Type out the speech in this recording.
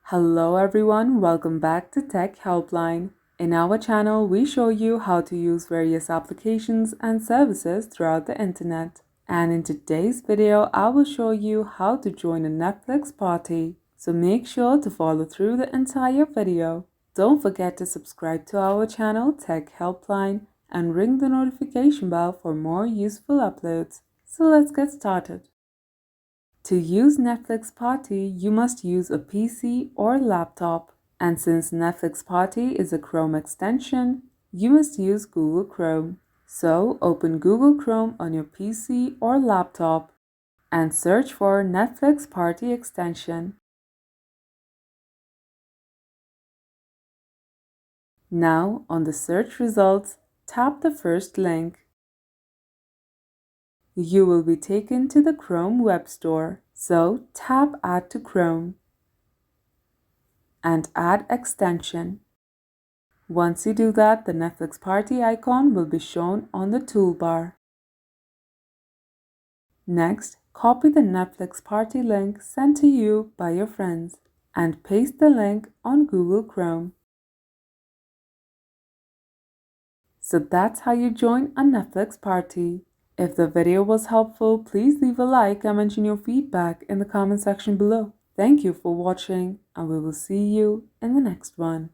Hello everyone, welcome back to Tech Helpline. In our channel, we show you how to use various applications and services throughout the internet. And in today's video, I will show you how to join a Netflix party. So make sure to follow through the entire video. Don't forget to subscribe to our channel Tech Helpline and ring the notification bell for more useful uploads. So let's get started. To use Netflix Party, you must use a PC or laptop. And since Netflix Party is a Chrome extension, you must use Google Chrome. So open Google Chrome on your PC or laptop and search for Netflix Party extension. Now, on the search results, tap the first link. You will be taken to the Chrome Web Store, so tap Add to Chrome and add extension. Once you do that, the Netflix Party icon will be shown on the toolbar. Next, copy the Netflix Party link sent to you by your friends and paste the link on Google Chrome. So that's how you join a Netflix party. If the video was helpful, please leave a like and mention your feedback in the comment section below. Thank you for watching, and we will see you in the next one.